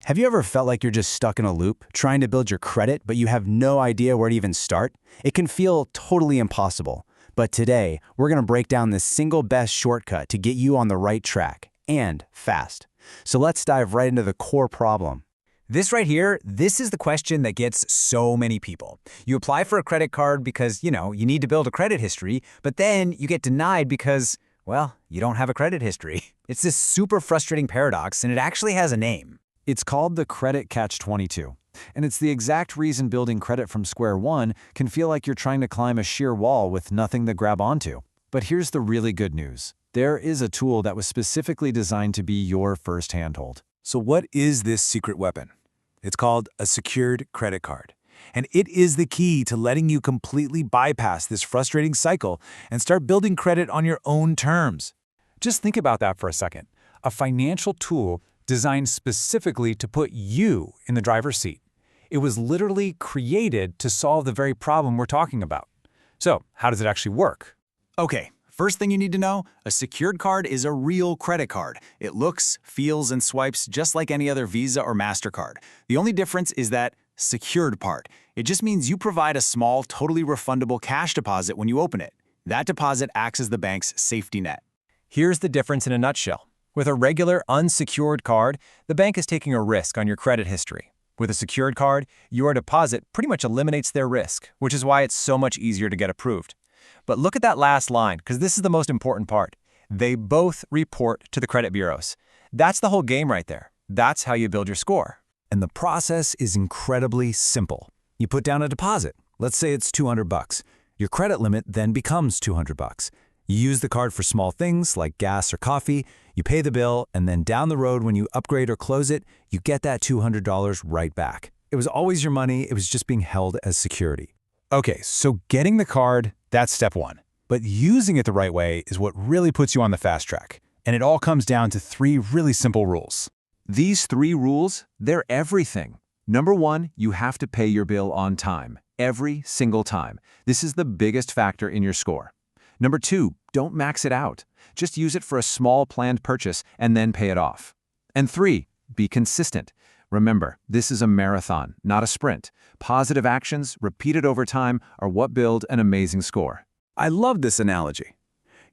Have you ever felt like you're just stuck in a loop, trying to build your credit, but you have no idea where to even start? It can feel totally impossible. But today, we're going to break down the single best shortcut to get you on the right track, and fast. So let's dive right into the core problem. This right here, this is the question that gets so many people. You apply for a credit card because, you need to build a credit history, but then you get denied because, well, you don't have a credit history. It's this super frustrating paradox, and it actually has a name. It's called the credit catch-22, and it's the exact reason building credit from square one can feel like you're trying to climb a sheer wall with nothing to grab onto. But here's the really good news. There is a tool that was specifically designed to be your first handhold. So what is this secret weapon? It's called a secured credit card, and it is the key to letting you completely bypass this frustrating cycle and start building credit on your own terms. Just think about that for a second. A financial tool designed specifically to put you in the driver's seat. It was literally created to solve the very problem we're talking about. So, how does it actually work? Okay, first thing you need to know, a secured card is a real credit card. It looks, feels, and swipes just like any other Visa or MasterCard. The only difference is that secured part. It just means you provide a small, totally refundable cash deposit when you open it. That deposit acts as the bank's safety net. Here's the difference in a nutshell. With a regular, unsecured card, the bank is taking a risk on your credit history. With a secured card, your deposit pretty much eliminates their risk, which is why it's so much easier to get approved. But look at that last line, because this is the most important part. They both report to the credit bureaus. That's the whole game right there. That's how you build your score. And the process is incredibly simple. You put down a deposit. Let's say it's $200. Your credit limit then becomes $200. You use the card for small things like gas or coffee, you pay the bill, and then down the road when you upgrade or close it, you get that $200 right back. It was always your money, it was just being held as security. Okay, so getting the card, that's step one. But using it the right way is what really puts you on the fast track. And it all comes down to 3 really simple rules. These 3 rules, they're everything. Number 1, you have to pay your bill on time, every single time. This is the biggest factor in your score. Number 2, don't max it out. Just use it for a small planned purchase and then pay it off. And 3, be consistent. Remember, this is a marathon, not a sprint. Positive actions, repeated over time, are what build an amazing score. I love this analogy.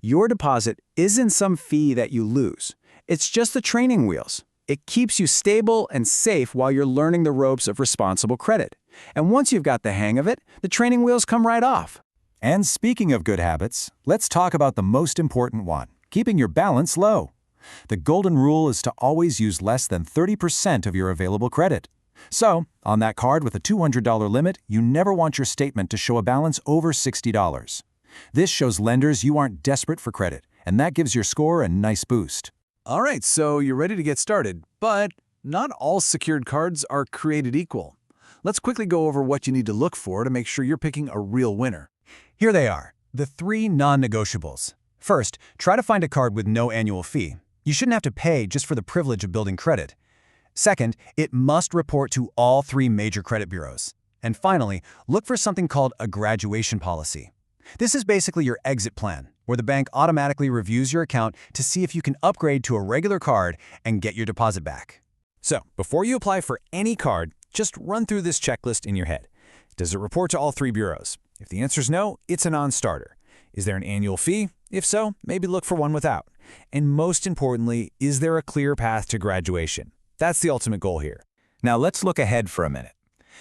Your deposit isn't some fee that you lose. It's just the training wheels. It keeps you stable and safe while you're learning the ropes of responsible credit. And once you've got the hang of it, the training wheels come right off. And speaking of good habits, let's talk about the most important one, keeping your balance low. The golden rule is to always use less than 30% of your available credit. So, on that card with a $200 limit, you never want your statement to show a balance over $60. This shows lenders you aren't desperate for credit, and that gives your score a nice boost. All right, so you're ready to get started, but not all secured cards are created equal. Let's quickly go over what you need to look for to make sure you're picking a real winner. Here they are, the 3 non-negotiables. First, try to find a card with no annual fee. You shouldn't have to pay just for the privilege of building credit. Second, it must report to all 3 major credit bureaus. And finally, look for something called a graduation policy. This is basically your exit plan, where the bank automatically reviews your account to see if you can upgrade to a regular card and get your deposit back. So, before you apply for any card, just run through this checklist in your head. Does it report to all 3 bureaus? If the answer is no, it's a non-starter. Is there an annual fee? If so, maybe look for one without. And most importantly, is there a clear path to graduation? That's the ultimate goal here. Now let's look ahead for a minute.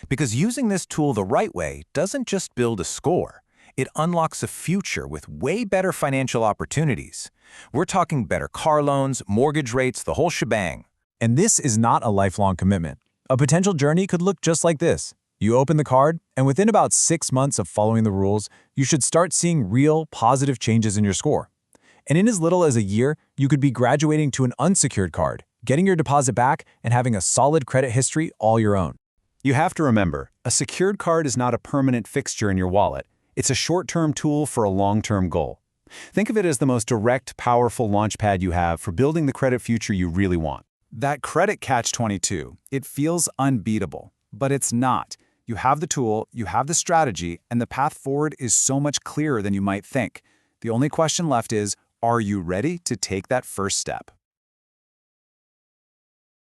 Because using this tool the right way doesn't just build a score. It unlocks a future with way better financial opportunities. We're talking better car loans, mortgage rates, the whole shebang. And this is not a lifelong commitment. A potential journey could look just like this. You open the card, and within about 6 months of following the rules, you should start seeing real, positive changes in your score. And in as little as a year, you could be graduating to an unsecured card, getting your deposit back, and having a solid credit history all your own. You have to remember, a secured card is not a permanent fixture in your wallet. It's a short-term tool for a long-term goal. Think of it as the most direct, powerful launchpad you have for building the credit future you really want. That credit catch-22, it feels unbeatable, but it's not. You have the tool, you have the strategy, and the path forward is so much clearer than you might think. The only question left is, are you ready to take that first step?